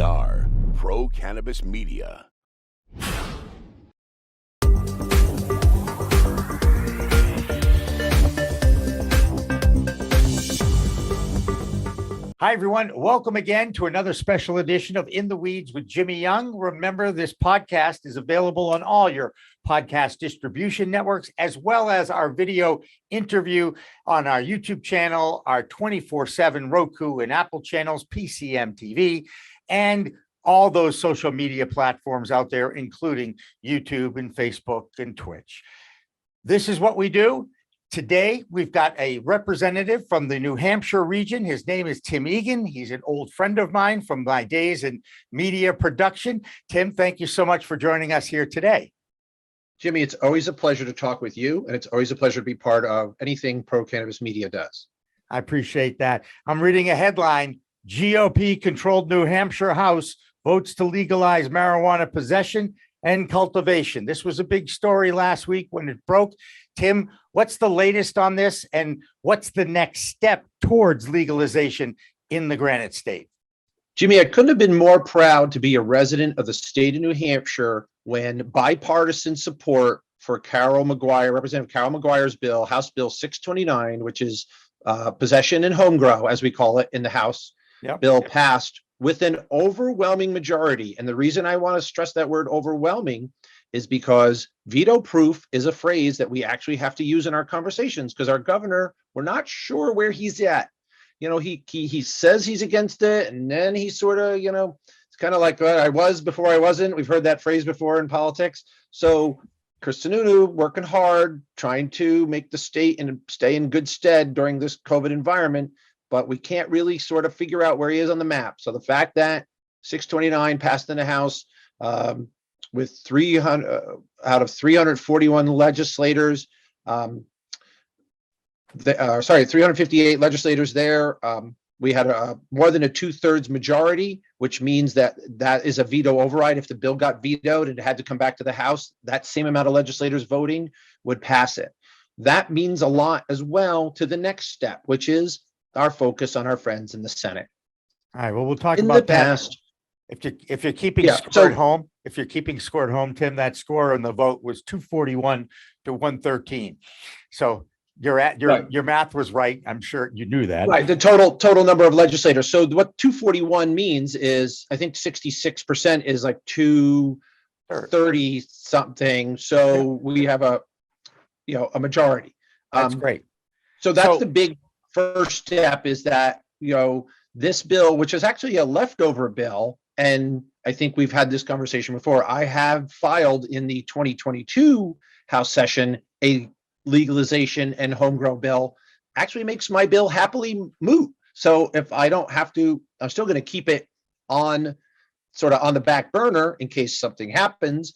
We are Pro Cannabis Media. Hi, everyone. Welcome again to another special edition of In the Weeds with Jimmy Young. Remember, this podcast is available on all your podcast distribution networks, as well as our video interview on our YouTube channel, our 24/7 Roku and Apple channels, PCM TV, and all those social media platforms out there, including YouTube and Facebook and Twitch. This is what we do. Today, we've got a representative from the New Hampshire region. His name is Tim Egan. He's an old friend of mine from my days in media production. Tim, thank you so much for joining us here today. Jimmy, it's always a pleasure to talk with you, and it's always a pleasure to be part of anything Pro Cannabis Media does. I appreciate that. I'm reading a headline: GOP-controlled New Hampshire House votes to legalize marijuana possession and cultivation. This was a big story last week when it broke. Tim, what's the latest on this, and what's the next step towards legalization in the Granite State? Jimmy, I couldn't have been more proud to be a resident of the state of New Hampshire when bipartisan support for Representative Carol McGuire's bill, House Bill 629, which is possession and home grow, as we call it in the House, bill passed with an overwhelming majority. And the reason I want to stress that word overwhelming is because veto proof is a phrase that we actually have to use in our conversations, because our governor, we're not sure where he's at. You know, he says he's against it, and then he sort of, it's kind of like I was before I wasn't. We've heard that phrase before in politics. So Chris Sununu working hard, trying to make the state and stay in good stead during this COVID environment, but we can't really sort of figure out where he is on the map. So the fact that 629 passed in the House, with 300 out of 341 legislators, 358 legislators there. We had more than a 2/3 majority, which means that is a veto override. If the bill got vetoed and it had to come back to the House, that same amount of legislators voting would pass it. That means a lot as well to the next step, which is our focus on our friends in the Senate. All right. Well, we'll talk about that. If you're keeping score at home, Tim, that score on the vote was 241 to 113. So your math was right. I'm sure you knew that. Right. The total number of legislators. So what 241 means is, I think 66% is like 230 something. So we have a majority. That's great. So that's the big first step, is that, this bill, which is actually a leftover bill, and I think we've had this conversation before, I have filed in the 2022 House session a legalization and home grow bill, actually makes my bill happily moot. So if I don't have to, I'm still going to keep it on the back burner in case something happens.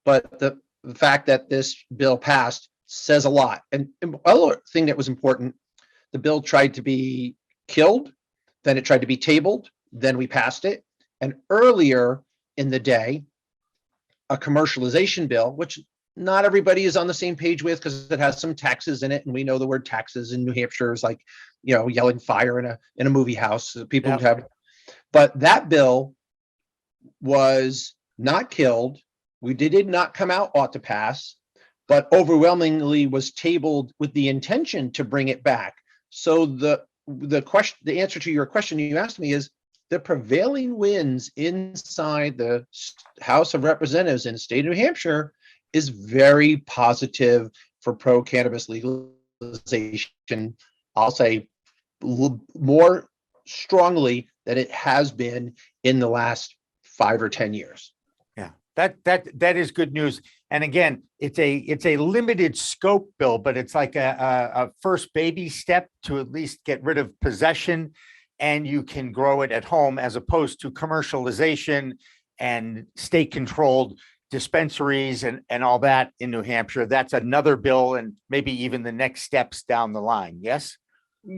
But the fact that this bill passed says a lot. And another thing that was important, the bill tried to be killed, then it tried to be tabled, then we passed it. And earlier in the day, a commercialization bill, which not everybody is on the same page with because it has some taxes in it. And we know the word taxes in New Hampshire is like, yelling fire in a movie house. People have, but that bill was not killed. We did not come out ought to pass, but overwhelmingly was tabled with the intention to bring it back. So the answer to your question you asked me is, the prevailing winds inside the House of Representatives in the state of New Hampshire is very positive for pro-cannabis legalization. I'll say more strongly than it has been in the last 5 or 10 years. Yeah, that is good news. And again, it's a limited scope bill, but it's like a first baby step to at least get rid of possession, and you can grow it at home, as opposed to commercialization and state controlled dispensaries and all that in New Hampshire. That's another bill, and maybe even the next steps down the line. Yes?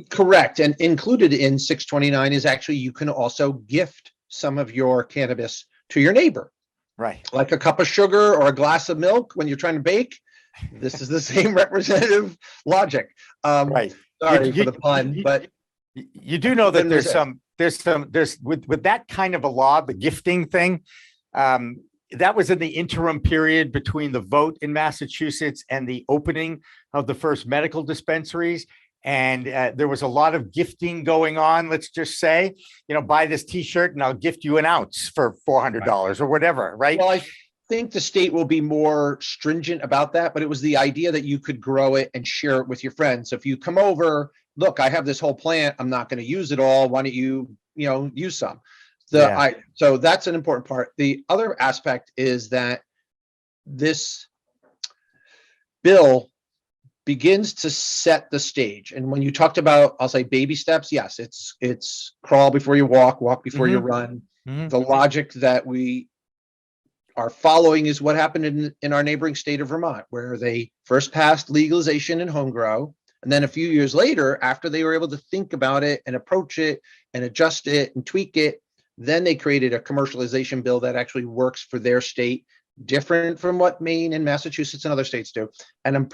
Correct. And included in 629 is actually, you can also gift some of your cannabis to your neighbor. Right. Like a cup of sugar or a glass of milk when you're trying to bake. This is the same representative logic. Right. Sorry for the pun, but you do know that there's with that kind of a law, the gifting thing, that was in the interim period between the vote in Massachusetts and the opening of the first medical dispensaries. And there was a lot of gifting going on. Let's just say, buy this T-shirt and I'll gift you an ounce for $400 or whatever, right? Well, I think the state will be more stringent about that, but it was the idea that you could grow it and share it with your friends. So if you come over, look, I have this whole plant, I'm not going to use it all. Why don't you, use some? So that's an important part. The other aspect is that this bill begins to set the stage. And when you talked about, I'll say baby steps, yes, it's crawl before you walk before you run. The logic that we are following is what happened in our neighboring state of Vermont, where they first passed legalization in home grow. And then a few years later, after they were able to think about it and approach it and adjust it and tweak it, then they created a commercialization bill that actually works for their state, different from what Maine and Massachusetts and other states do. And I'm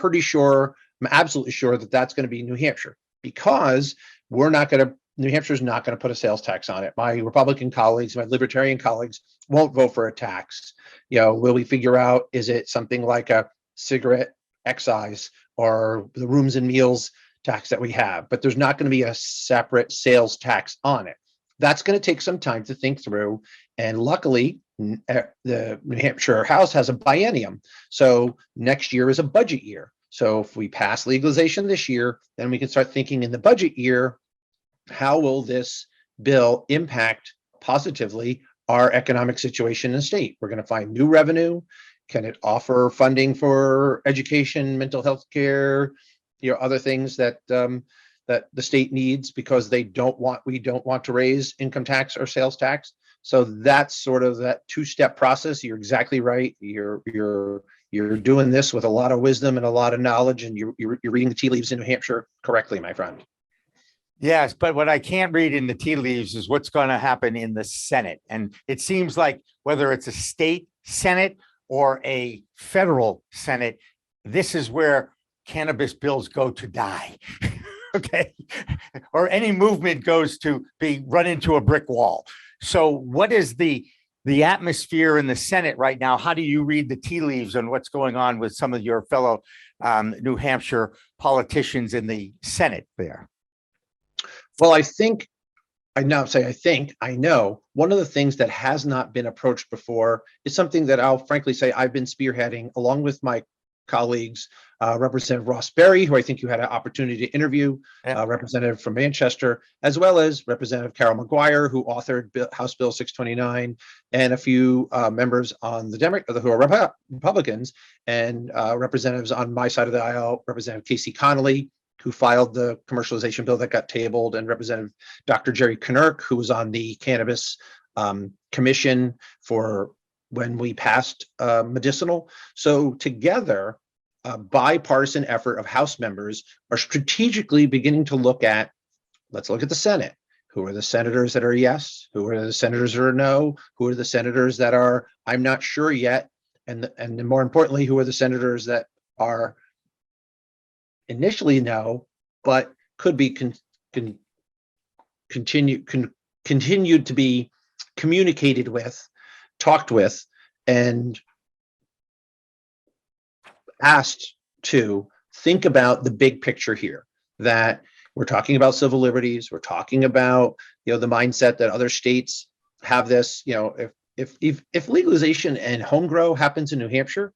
absolutely sure that that's going to be New Hampshire, because New Hampshire's not going to put a sales tax on it. My Republican colleagues, my Libertarian colleagues won't vote for a tax. Will we figure out, is it something like a cigarette excise or the rooms and meals tax that we have? But there's not going to be a separate sales tax on it. That's going to take some time to think through. And luckily, the New Hampshire House has a biennium. So next year is a budget year. So if we pass legalization this year, then we can start thinking in the budget year, how will this bill impact positively our economic situation in the state? We're going to find new revenue. Can it offer funding for education, mental health care, other things that that the state needs because we don't want to raise income tax or sales tax? So that's sort of that two-step process. You're exactly right. You're doing this with a lot of wisdom and a lot of knowledge, and you're reading the tea leaves in New Hampshire correctly, my friend. Yes, but what I can't read in the tea leaves is what's going to happen in the Senate. And it seems like whether it's a state Senate or a federal Senate, this is where cannabis bills go to die. Okay. Or any movement goes to be run into a brick wall. So what is the atmosphere in the Senate right now? How do you read the tea leaves on what's going on with some of your fellow New Hampshire politicians in the Senate there? Well, I know one of the things that has not been approached before is something that I'll frankly say I've been spearheading along with my colleagues, Representative Ross Berry, who I think you had an opportunity to interview, representative from Manchester, as well as Representative Carol McGuire, who authored House Bill 629, and a few members on who are Republicans, and representatives on my side of the aisle, Representative Casey Connolly, who filed the commercialization bill that got tabled, and Representative Dr. Jerry Knirk, who was on the Cannabis Commission for when we passed medicinal. So together, a bipartisan effort of House members are strategically beginning to let's look at the Senate. Who are the senators that are yes? Who are the senators that are no? Who are the senators that are, I'm not sure yet? And more importantly, who are the senators that are initially no, but could be continued to be communicated with, talked with, and asked to think about the big picture here, that we're talking about civil liberties. We're talking about, the mindset that other states have this, if legalization and home grow happens in New Hampshire,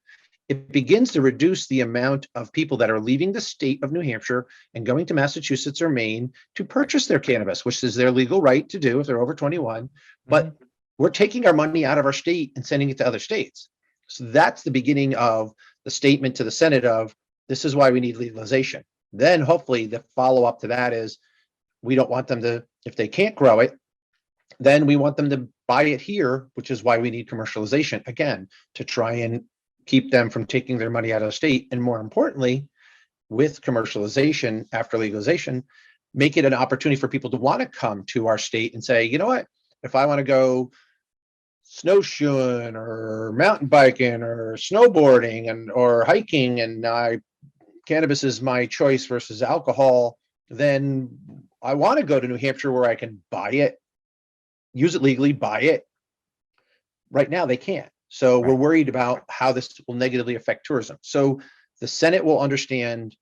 it begins to reduce the amount of people that are leaving the state of New Hampshire and going to Massachusetts or Maine to purchase their cannabis, which is their legal right to do if they're over 21. But we're taking our money out of our state and sending it to other states. So that's the beginning of the statement to the Senate of, this is why we need legalization. Then hopefully the follow-up to that is, we don't want them to, if they can't grow it, then we want them to buy it here, which is why we need commercialization, again, to try and keep them from taking their money out of the state. And more importantly, with commercialization after legalization, make it an opportunity for people to want to come to our state and say, you know what, if I want to go snowshoeing or mountain biking or snowboarding or hiking, and cannabis is my choice versus alcohol, then I want to go to New Hampshire where I can buy it use it legally, buy it. Right now, they can't. So we're worried about how this will negatively affect tourism. So the Senate will understand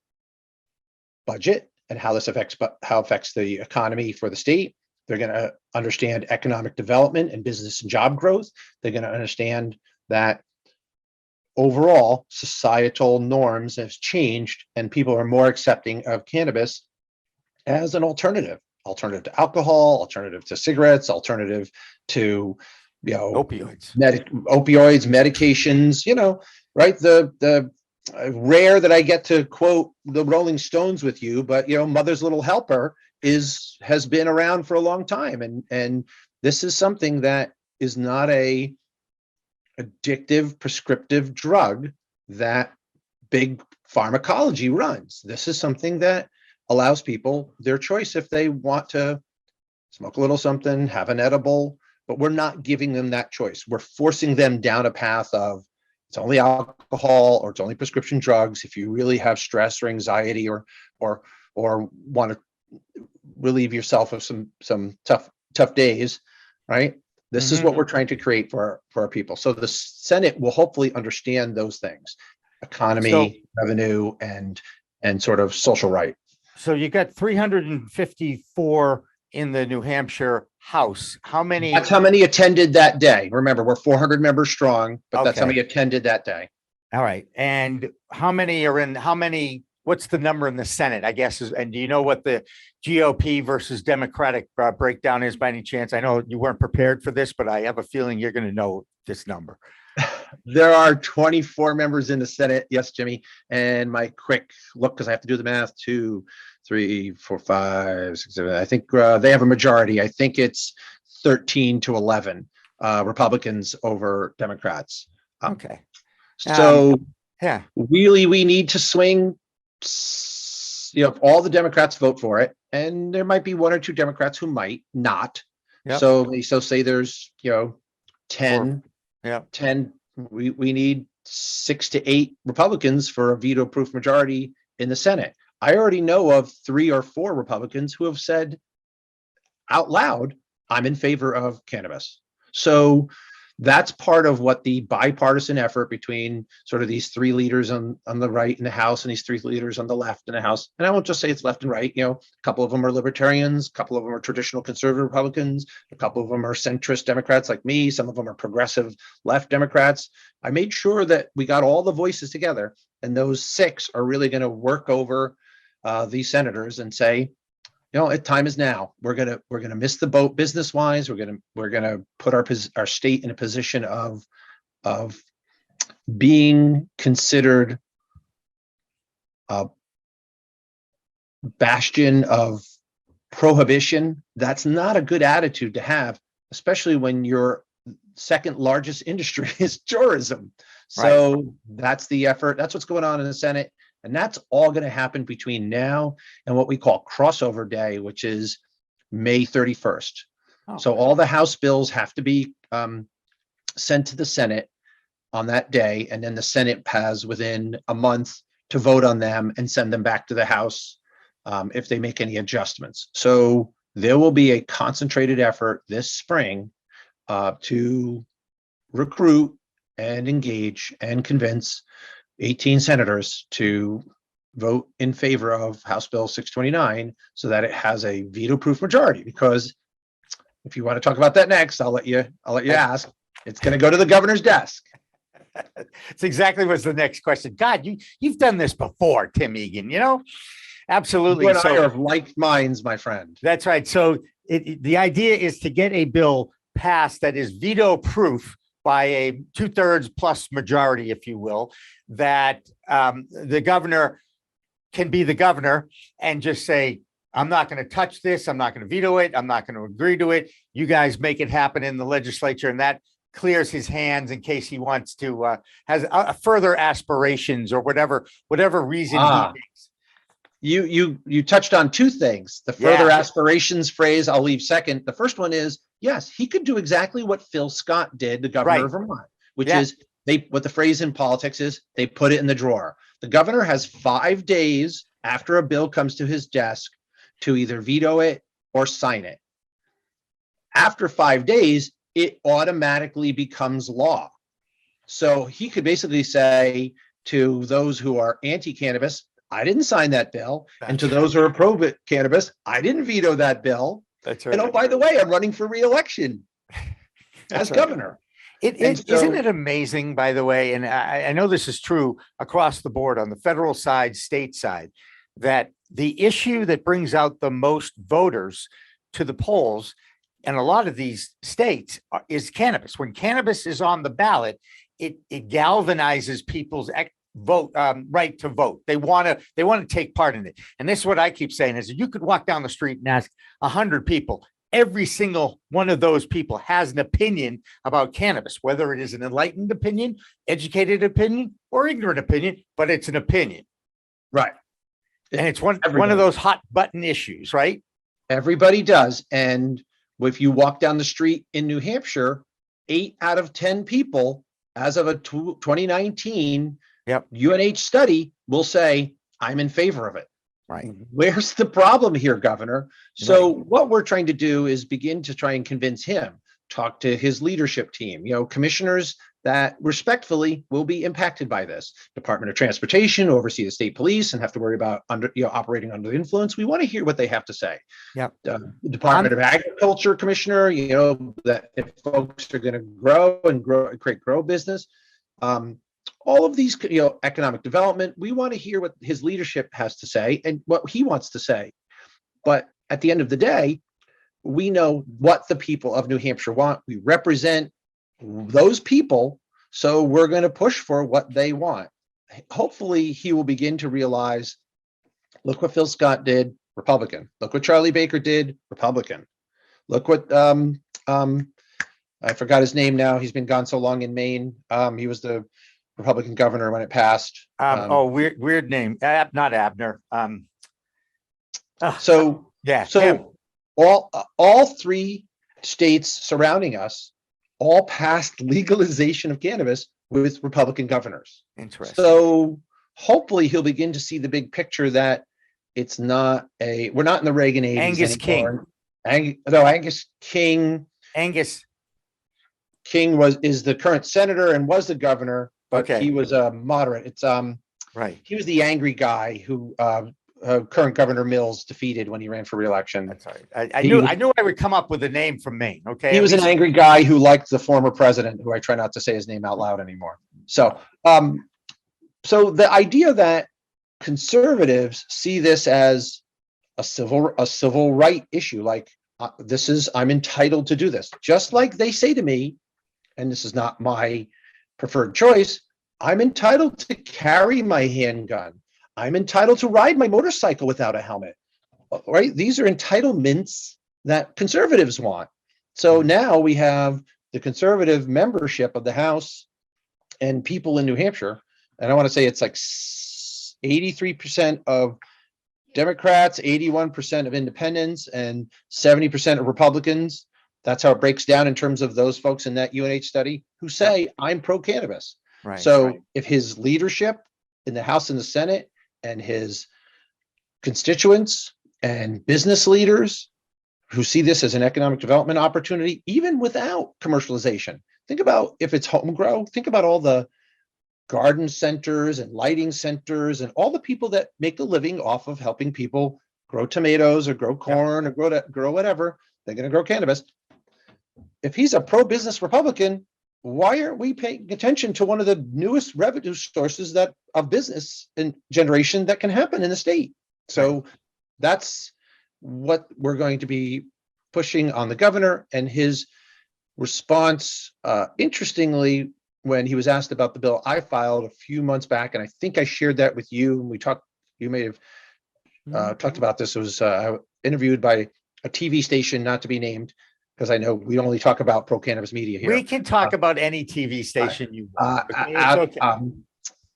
budget and how this affects the economy for the state. They're going to understand economic development and business and job growth. They're going to understand that overall societal norms have changed and people are more accepting of cannabis as an alternative to alcohol, alternative to cigarettes, alternative to, Opioids, medications, right? The rare that I get to quote the Rolling Stones with you, but Mother's Little Helper has been around for a long time. And this is something that is not a addictive prescriptive drug that big pharmacology runs. This is something that allows people their choice if they want to smoke a little something, have an edible, but we're not giving them that choice. We're forcing them down a path of it's only alcohol or it's only prescription drugs. If you really have stress or anxiety or want to relieve yourself of some tough days, right? This is what we're trying to create for our people. So the Senate will hopefully understand those things: economy, revenue, and sort of social right. So you got 354 in the New Hampshire House. How many? That's how many attended that day. Remember, we're 400 members strong, but that's how many attended that day. All right. And how many are in? What's the number in the Senate, I guess, and do you know what the GOP versus Democratic breakdown is by any chance? I know you weren't prepared for this, but I have a feeling you're going to know this number. There are 24 members in the Senate. Yes, Jimmy. And my quick look, because I have to do the math, 2, 3, 4, 5, 6, 7. I think they have a majority. I think it's 13 to 11 Republicans over Democrats. Okay. So yeah, really, we need to swing. All the Democrats vote for it, and there might be 1 or 2 Democrats who might not. Yep. So say there's 10. Yeah, 10. We need 6 to 8 Republicans for a veto-proof majority in the Senate. I already know of 3 or 4 Republicans who have said out loud, "I'm in favor of cannabis." So that's part of what the bipartisan effort between sort of these 3 leaders on the right in the House and these 3 leaders on the left in the House. And I won't just say it's left and right. A couple of them are libertarians, a couple of them are traditional conservative Republicans, a couple of them are centrist Democrats like me, some of them are progressive left Democrats. I made sure that we got all the voices together, and those 6 are really going to work over these senators and say, time is now. We're gonna miss the boat business wise. We're gonna put our state in a position of being considered a bastion of prohibition. That's not a good attitude to have, especially when your second largest industry is tourism. So that's the effort. That's what's going on in the Senate. And that's all going to happen between now and what we call crossover day, which is May 31st. So all the House bills have to be sent to the Senate on that day. And then the Senate has within a month to vote on them and send them back to the House if they make any adjustments. So there will be a concentrated effort this spring to recruit and engage and convince 18 senators to vote in favor of House Bill 629 so that it has a veto-proof majority. Because if you want to talk about that next, I'll let you ask. It's going to go to the governor's desk. It's exactly what's the next question. God, you've done this before, Tim Egan. Absolutely. You and I are of like minds, my friend. That's right. So the idea is to get a bill passed that is veto-proof by a 2/3 plus majority, if you will, that the governor can be the governor and just say, I'm not going to touch this. I'm not going to veto it. I'm not going to agree to it. You guys make it happen in the legislature. And that clears his hands in case he wants to, has further aspirations or whatever reason he thinks. You touched on 2 things. The further aspirations phrase I'll leave second. The first one is, yes, he could do exactly what Phil Scott did, the governor of Vermont, which is what the phrase in politics is, they put it in the drawer. The governor has 5 days after a bill comes to his desk to either veto it or sign it. After 5 days, it automatically becomes law. So he could basically say to those who are anti-cannabis, I didn't sign that bill. And to those who are pro-cannabis, I didn't veto that bill. That's right. And oh, by the way, I'm running for re-election as governor. Isn't it amazing, by the way, and I know this is true across the board on the federal side, state side, that the issue that brings out the most voters to the polls in a lot of these states is cannabis. When cannabis is on the ballot, it galvanizes people's right to vote. They want to take part in it. And this is what I keep saying is you could walk down the street and ask 100 people. Every single one of those people has an opinion about cannabis, whether it is an enlightened opinion, educated opinion, or ignorant opinion, but it's an opinion. Right. And it's one of those hot button issues, right? Everybody does. And if you walk down the street in New Hampshire, 8 out of 10 people, as of a 2019 UNH study, will say, I'm in favor of it. Right. Where's the problem here, Governor? So what we're trying to do is begin to try and convince him, talk to his leadership team, commissioners that respectfully will be impacted by this. Department of Transportation, oversee the state police and have to worry about operating under the influence. We want to hear what they have to say. Yeah. Department of Agriculture commissioner, that if folks are going to grow and create business, all of these, economic development, we want to hear what his leadership has to say and what he wants to say. But at the end of the day, we know what the people of New Hampshire want. We represent those people, so we're going to push for what they want. Hopefully, he will begin to realize, look what Phil Scott did, Republican. Look what Charlie Baker did, Republican. Look what I forgot his name now. He's been gone so long in Maine. He was the Republican governor when it passed. Weird name. Not Abner. So him. all 3 states surrounding us all passed legalization of cannabis with Republican governors. Interesting. So hopefully he'll begin to see the big picture that it's not we're not in the Reagan 80s Angus anymore. King. Angus King is the current senator and was the governor, but he was a moderate. It's right. He was the angry guy who current Governor Mills defeated when he ran for re-election. That's right. I knew I would come up with a name from Maine. Okay. He was an angry guy who liked the former president, who I try not to say his name out loud anymore. So, so the idea that conservatives see this as a civil right issue, like I'm entitled to do this, just like they say to me, and this is not my preferred choice, I'm entitled to carry my handgun. I'm entitled to ride my motorcycle without a helmet, right? These are entitlements that conservatives want. So now we have the conservative membership of the House and people in New Hampshire. And I want to say it's like 83% of Democrats, 81% of independents, and 70% of Republicans. That's how it breaks down in terms of those folks in that UNH study who say, I'm pro-cannabis. Right. So if his leadership in the House and the Senate and his constituents and business leaders who see this as an economic development opportunity, even without commercialization, think about if it's home grow, think about all the garden centers and lighting centers and all the people that make a living off of helping people grow tomatoes or grow corn or grow whatever. They're going to grow cannabis. If he's a pro-business Republican, why aren't we paying attention to one of the newest revenue sources of business and generation that can happen in the state? So that's what we're going to be pushing on the governor. And his response, interestingly, when he was asked about the bill I filed a few months back, and I think I shared that with you, and we talked, you may have talked about this. It was interviewed by a TV station not to be named, because I know we only talk about pro-cannabis media here. We can talk about any TV station you want. Okay?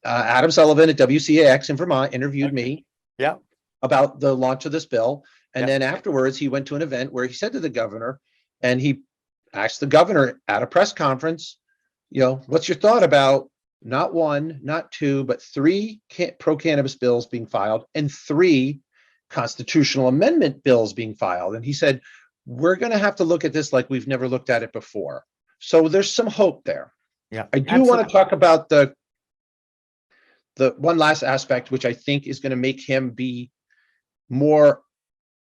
Adam Sullivan at WCAX in Vermont interviewed me about the launch of this bill. And then afterwards, he went to an event where he said to the governor, and he asked the governor at a press conference, what's your thought about not 1, not 2, but 3 pro-cannabis bills being filed and 3 constitutional amendment bills being filed? And he said, we're going to have to look at this like we've never looked at it before. So there's some hope there. Yeah, I do want to talk about the one last aspect, which I think is going to make him be more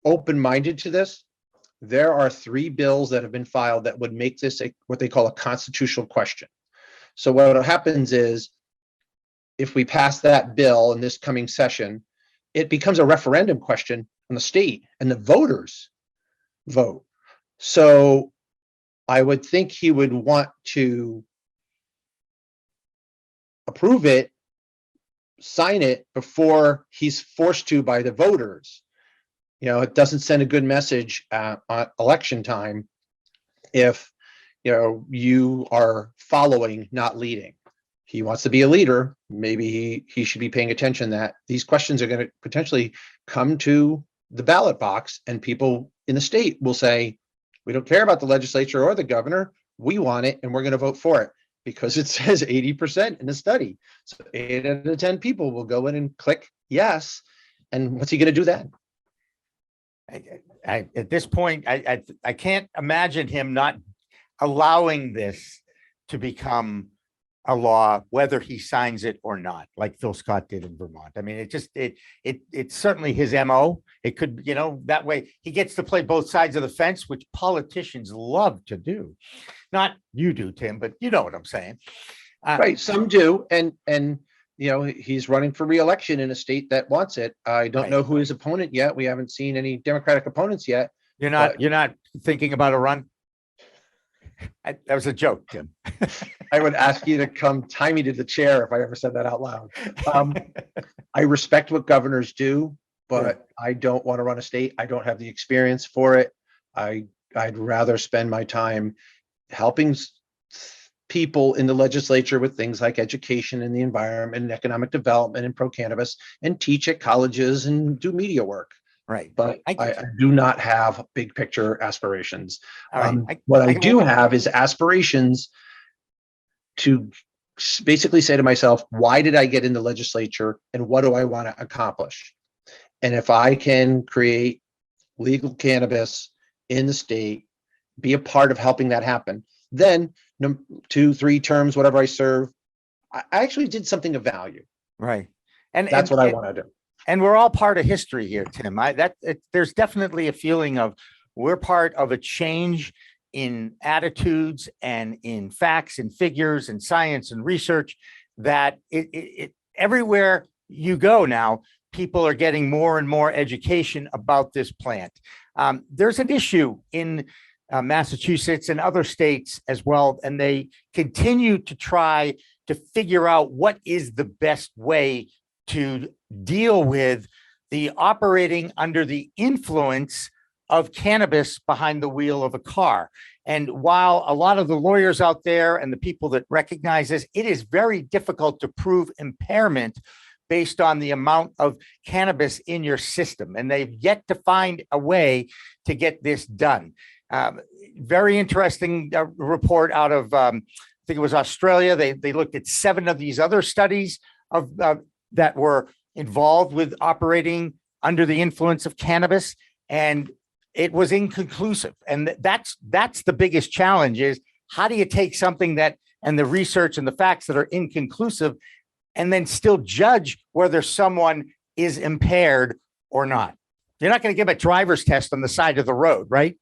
open-minded to this. There are 3 bills that have been filed that would make this what they call a constitutional question. So what happens is, if we pass that bill in this coming session, it becomes a referendum question on the state, and the voters vote. So I would think he would want to approve it, sign it before he's forced to by the voters. It doesn't send a good message on election time if you are following, not leading. He wants to be a leader. Maybe he should be paying attention that these questions are going to potentially come to the ballot box, and people in the state will say, we don't care about the legislature or the governor. We want it, and we're going to vote for it because it says 80% in the study. So 8 out of 10 people will go in and click yes. And what's he going to do then? At this point, I can't imagine him not allowing this to become a law, whether he signs it or not, like Phil Scott did in Vermont. I mean, it's certainly his MO. It could, that way he gets to play both sides of the fence, which politicians love to do. Not you do, Tim, but you know what I'm saying. Right, some do, and he's running for re-election in a state that wants it. I don't know who his opponent yet. We haven't seen any Democratic opponents yet. You're not thinking about a run? That was a joke, Tim. I would ask you to come tie me to the chair if I ever said that out loud. I respect what governors do, but I don't want to run a state. I don't have the experience for it. I'd rather spend my time helping people in the legislature with things like education and the environment and economic development and pro-cannabis, and teach at colleges and do media work. Right. But I do not have big picture aspirations. Right. What I do have is aspirations to basically say to myself, why did I get in the legislature and what do I want to accomplish? And if I can create legal cannabis in the state, be a part of helping that happen, then 2, 3 terms, whatever I serve, I actually did something of value. Right. And that's what I want to do. And we're all part of history here, Tim. There's definitely a feeling of we're part of a change in attitudes and in facts and figures and science and research that everywhere you go now, people are getting more and more education about this plant. There's an issue in Massachusetts and other states as well, and they continue to try to figure out what is the best way to deal with the operating under the influence of cannabis behind the wheel of a car. And while a lot of the lawyers out there and the people that recognize this, it is very difficult to prove impairment based on the amount of cannabis in your system. And they've yet to find a way to get this done. Very interesting report out of, I think it was Australia. They looked at 7 of these other studies of that were involved with operating under the influence of cannabis, and it was inconclusive. And that's the biggest challenge, is how do you take something that, and the research and the facts that are inconclusive, and then still judge whether someone is impaired or not? You're not going to give a driver's test on the side of the road, right?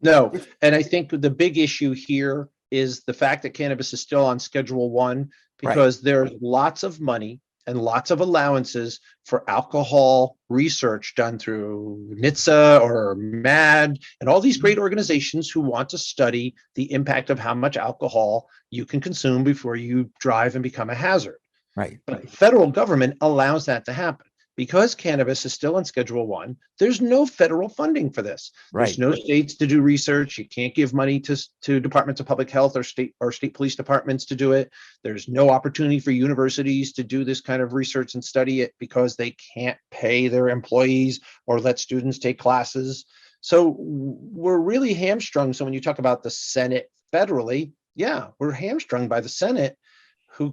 No. And I think the big issue here is the fact that cannabis is still on Schedule 1, because there's lots of money and lots of allowances for alcohol research done through NHTSA or MAD and all these great organizations who want to study the impact of how much alcohol you can consume before you drive and become a hazard. Right. But the federal government allows that to happen. Because cannabis is still on Schedule 1, there's no federal funding for this. There's no states to do research. You can't give money to departments of public health or state police departments to do it. There's no opportunity for universities to do this kind of research and study it because they can't pay their employees or let students take classes. So we're really hamstrung. So when you talk about the Senate federally, yeah, we're hamstrung by the Senate,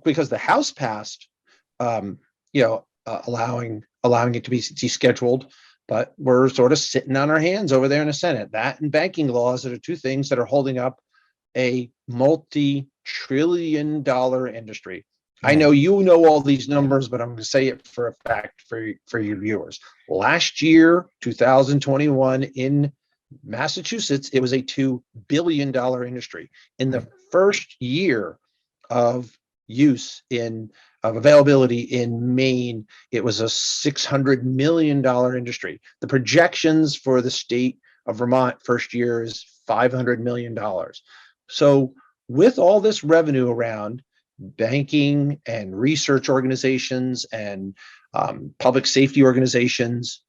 because the House passed, allowing it to be descheduled. but we're sort of sitting on our hands over there in the Senate. That and banking laws are the two things that are holding up a multi-trillion-dollar industry. I know you know all these numbers, but I'm going to say it for a fact for your viewers. Last year, 2021, in Massachusetts, it was a $2 billion industry. In the first year of use of availability in Maine, it was a $600 million industry. The projections for the state of Vermont first year is $500 million. So with all this revenue around, banking and research organizations and public safety organizations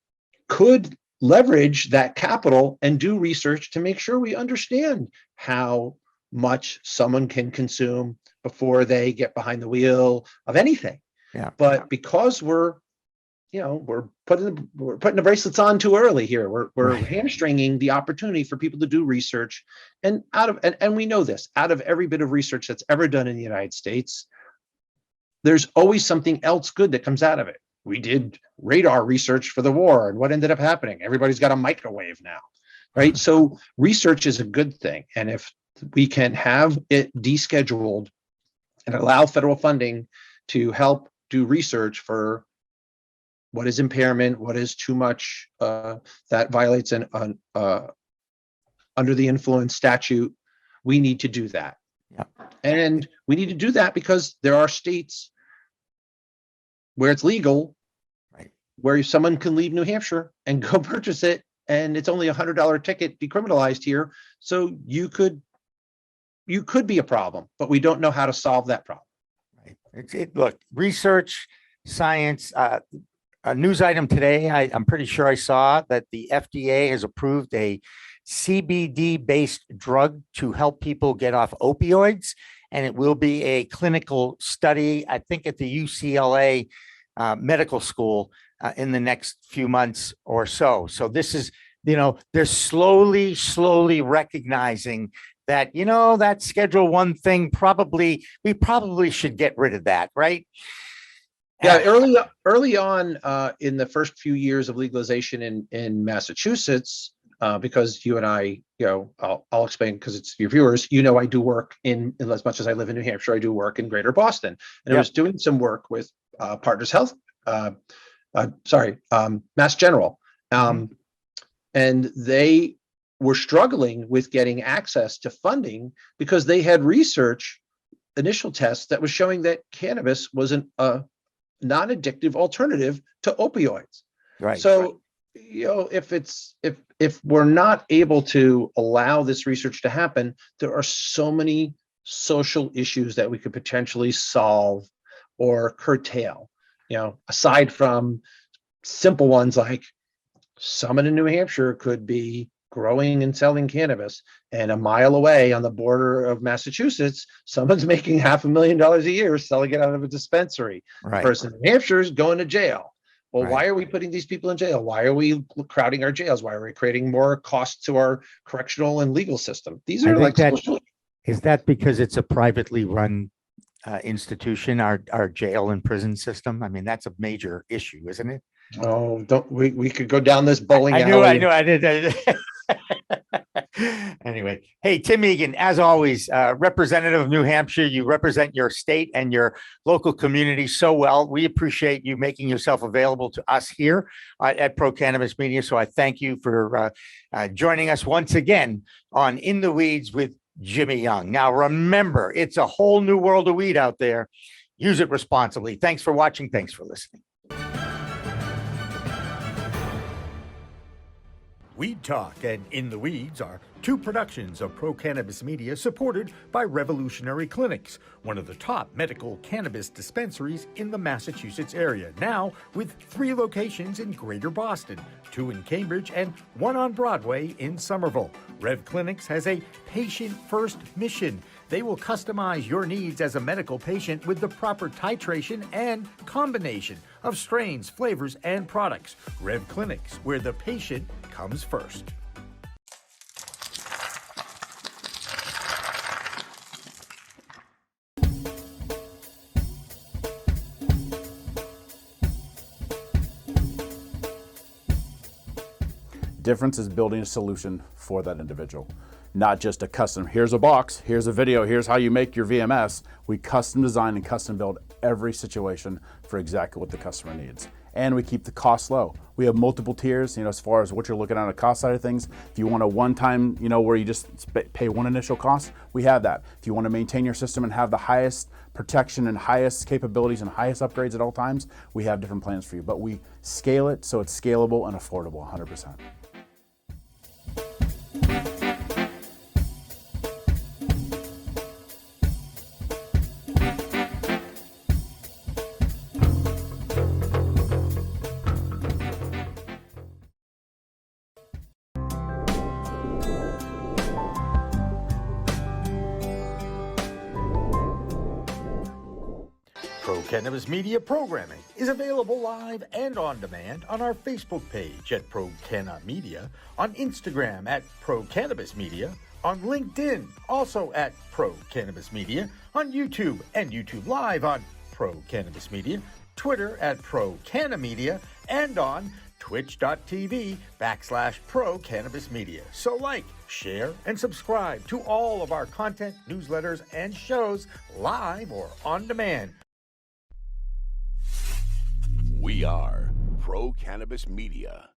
could leverage that capital and do research to make sure we understand how much someone can consume before they get behind the wheel of anything. Yeah. But because we're putting the bracelets on too early here, we're hamstringing the opportunity for people to do research. And we know this, out of every bit of research that's ever done in the United States, there's always something else good that comes out of it. We did radar research for the war, and what ended up happening? Everybody's got a microwave now, right? So research is a good thing. And if we can have it descheduled and allow federal funding to help do research for what is impairment, what is too much, that violates an under the influence statute, we need to do that. Yeah. And we need to do that because there are states where it's legal, right, where someone can leave New Hampshire and go purchase it, and it's only $100 ticket decriminalized here. So you could be a problem, but we don't know how to solve that problem. Right. Look, research, science. A news item today, I'm pretty sure I saw that the FDA has approved a CBD-based drug to help people get off opioids, and it will be a clinical study, I think, at the UCLA Medical School in the next few months or so. So this is, they're slowly recognizing that, that Schedule 1 thing, we probably should get rid of that, right? Yeah, early on in the first few years of legalization in Massachusetts, because you and I, I'll explain because it's your viewers. I do work in as much as I live in New Hampshire, I do work in Greater Boston, and I was doing some work with Partners Health, Mass General, and they were struggling with getting access to funding because they had initial tests that was showing that cannabis was a non-addictive alternative to opioids. Right. So, if we're not able to allow this research to happen, there are so many social issues that we could potentially solve or curtail, aside from simple ones like someone in New Hampshire could be growing and selling cannabis, and a mile away on the border of Massachusetts, someone's making $500,000 a year selling it out of a dispensary. Right. The person in New Hampshire is going to jail. Well, Right. Why are we putting these people in jail? Why are we crowding our jails? Why are we creating more costs to our correctional and legal system? These are is that because it's a privately run institution, our jail and prison system? I mean, that's a major issue, isn't it? Oh, we could go down this bowling alley. I knew I did. Anyway, hey, Tim Egan, as always, representative of New Hampshire, you represent your state and your local community so well. We appreciate you making yourself available to us here at Pro Cannabis Media. So I thank you for joining us once again on In the Weeds with Jimmy Young. Now, remember, it's a whole new world of weed out there. Use it responsibly. Thanks for watching. Thanks for listening. Weed Talk and In the Weeds are two productions of Pro Cannabis Media supported by Revolutionary Clinics, one of the top medical cannabis dispensaries in the Massachusetts area, now with 3 locations in Greater Boston, 2 in Cambridge and 1 on Broadway in Somerville. Rev Clinics has a patient-first mission. They will customize your needs as a medical patient with the proper titration and combination of strains, flavors, and products. Rev Clinics, where the patient comes first. difference is building a solution for that individual. Not just a custom, here's a box, here's a video, here's how you make your VMS. We custom design and custom build every situation for exactly what the customer needs. And we keep the cost low. We have multiple tiers, as far as what you're looking at on the cost side of things. If you want a one-time, where you just pay one initial cost, we have that. If you want to maintain your system and have the highest protection and highest capabilities and highest upgrades at all times, we have different plans for you. But we scale it so it's scalable and affordable 100%. Pro Cannabis Media programming is available live and on demand on our Facebook page at Pro Canna Media, on Instagram at Pro Cannabis Media, on LinkedIn also at Pro Cannabis Media, on YouTube and YouTube Live on Pro Cannabis Media, Twitter at Pro Canna Media, and on twitch.tv/Pro Cannabis Media. So like, share, and subscribe to all of our content, newsletters, and shows live or on demand. We are Pro Cannabis Media.